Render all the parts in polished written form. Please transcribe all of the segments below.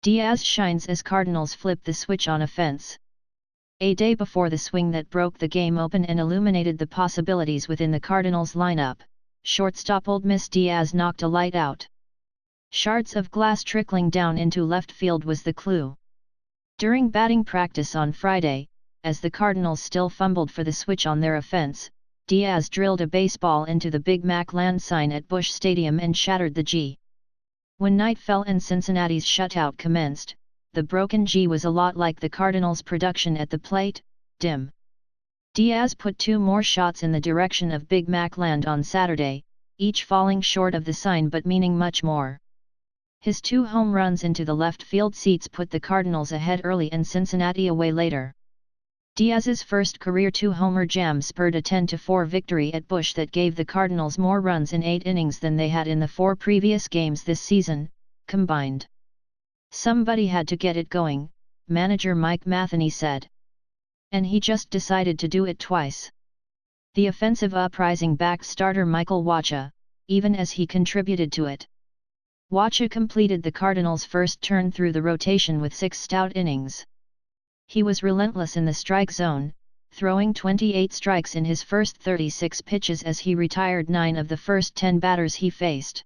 Diaz shines as Cardinals flip the switch on offense. A day before the swing that broke the game open and illuminated the possibilities within the Cardinals lineup, shortstop Ole Miss Diaz knocked a light out. Shards of glass trickling down into left field was the clue. During batting practice on Friday, as the Cardinals still fumbled for the switch on their offense, Diaz drilled a baseball into the Big Mac land sign at Busch Stadium and shattered the G. When night fell and Cincinnati's shutout commenced, the broken G was a lot like the Cardinals' production at the plate, dim. Diaz put 2 more shots in the direction of Big Mac land on Saturday, each falling short of the sign but meaning much more. His 2 home runs into the left field seats put the Cardinals ahead early and Cincinnati away later. Diaz's first career 2-homer jam spurred a 10-4 victory at Busch that gave the Cardinals more runs in 8 innings than they had in the 4 previous games this season, combined. "Somebody had to get it going," manager Mike Matheny said. And he just decided to do it twice. The offensive uprising backed starter Michael Wacha, even as he contributed to it. Wacha completed the Cardinals' first turn through the rotation with 6 stout innings. He was relentless in the strike zone, throwing 28 strikes in his first 36 pitches as he retired 9 of the first 10 batters he faced.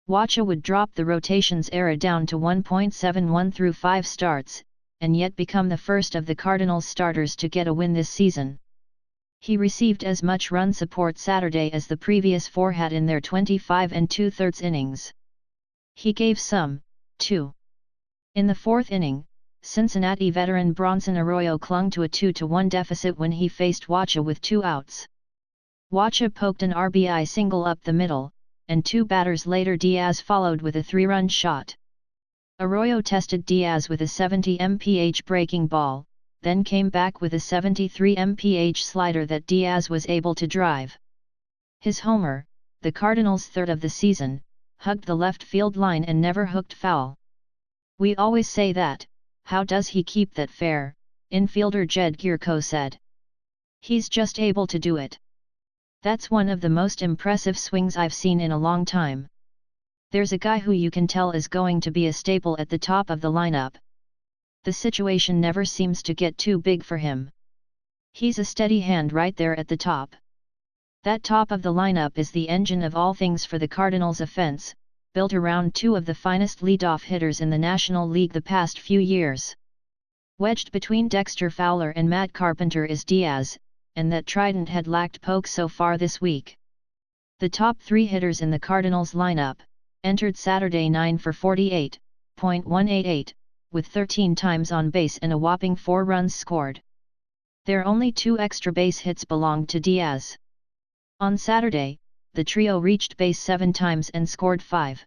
Wacha would drop the rotation's ERA down to 1.71 through 5 starts, and yet become the first of the Cardinals starters to get a win this season. He received as much run support Saturday as the previous 4 had in their 25 2/3 innings. He gave some, too. In the 4th inning, Cincinnati veteran Bronson Arroyo clung to a 2-1 deficit when he faced Wacha with 2 outs. Wacha poked an RBI single up the middle, and 2 batters later Diaz followed with a 3-run shot. Arroyo tested Diaz with a 70 mph breaking ball, then came back with a 73 mph slider that Diaz was able to drive. His homer, the Cardinals' 3rd of the season, hugged the left field line and never hooked foul. "We always say that, how does he keep that fair?" infielder Jed Gierko said. "He's just able to do it. That's one of the most impressive swings I've seen in a long time. There's a guy who you can tell is going to be a staple at the top of the lineup. The situation never seems to get too big for him. He's a steady hand right there at the top. That top of the lineup is the engine of all things for the Cardinals' offense, built around 2 of the finest leadoff hitters in the National League the past few years. Wedged between Dexter Fowler and Matt Carpenter is Diaz, and that trident had lacked poke so far this week. The top 3 hitters in the Cardinals' lineup entered Saturday 9 for 48.188, with 13 times on base and a whopping 4 runs scored. Their only 2 extra base hits belonged to Diaz. On Saturday, the trio reached base 7 times and scored 5.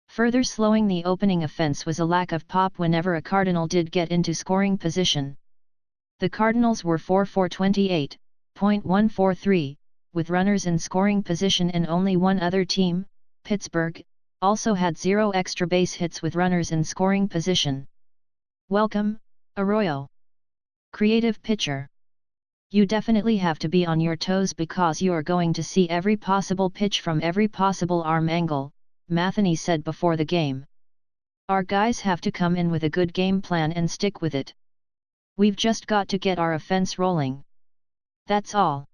Further slowing the opening offense was a lack of pop whenever a Cardinal did get into scoring position. The Cardinals were 4 for 28.143, with runners in scoring position, and only one other team, Pittsburgh, also had 0 extra base hits with runners in scoring position. "Welcome, Arroyo. Creative pitcher. You definitely have to be on your toes because you're going to see every possible pitch from every possible arm angle," Matheny said before the game. "Our guys have to come in with a good game plan and stick with it. We've just got to get our offense rolling. That's all.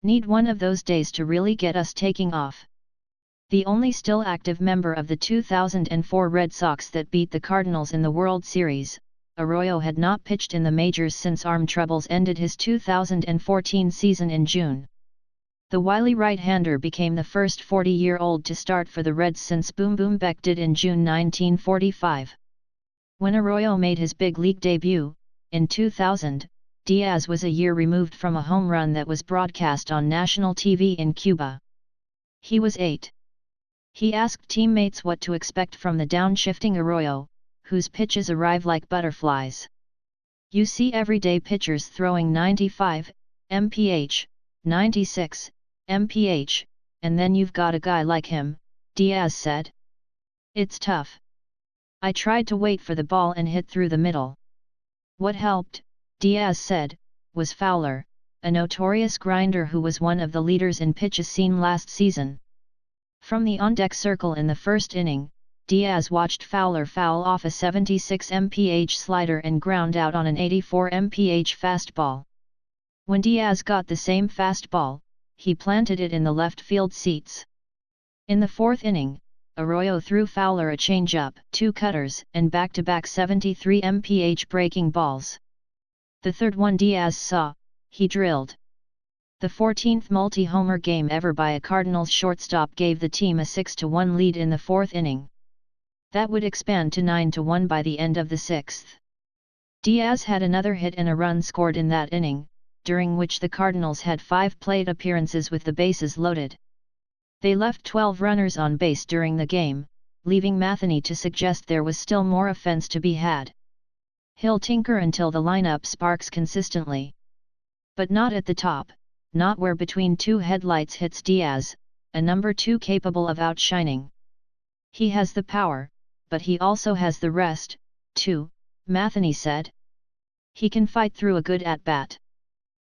Need one of those days to really get us taking off." The only still active member of the 2004 Red Sox that beat the Cardinals in the World Series, Arroyo had not pitched in the majors since arm troubles ended his 2014 season in June. The wily right-hander became the first 40-year-old to start for the Reds since Boom Boom Beck did in June 1945. When Arroyo made his big league debut, in 2000, Diaz was a year removed from a home run that was broadcast on national TV in Cuba. He was 8. He asked teammates what to expect from the downshifting Arroyo, whose pitches arrive like butterflies. "You see everyday pitchers throwing 95 mph, 96 mph, and then you've got a guy like him," Diaz said. "It's tough. I tried to wait for the ball and hit through the middle. What helped," Diaz said, "was Fowler, a notorious grinder who was one of the leaders in pitches seen last season. From the on-deck circle in the first inning, Diaz watched Fowler foul off a 76 mph slider and ground out on an 84 mph fastball. When Diaz got the same fastball, he planted it in the left field seats. In the fourth inning, Arroyo threw Fowler a changeup, 2 cutters, and back-to-back 73 mph breaking balls. The third one Diaz saw, he drilled. The 14th multi-homer game ever by a Cardinals shortstop gave the team a 6-1 lead in the fourth inning. That would expand to 9-1 by the end of the sixth. Diaz had another hit and a run scored in that inning, during which the Cardinals had 5 plate appearances with the bases loaded. They left 12 runners on base during the game, leaving Matheny to suggest there was still more offense to be had. He'll tinker until the lineup sparks consistently. But not at the top, not where between 2 headlights hits Diaz, a number 2 capable of outshining. He has the power, but he also has the rest, too, Matheny said. He can fight through a good at-bat.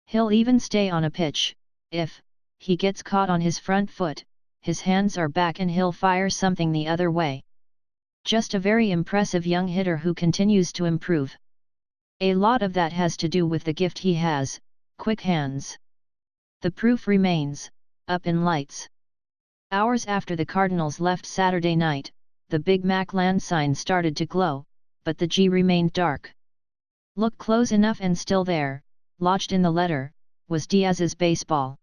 He'll even stay on a pitch, if he gets caught on his front foot, his hands are back and he'll fire something the other way. Just a very impressive young hitter who continues to improve. A lot of that has to do with the gift he has, quick hands. The proof remains, up in lights. Hours after the Cardinals left Saturday night, the Big Mac land sign started to glow, but the G remained dark. Look close enough and still there, lodged in the letter, was Diaz's baseball.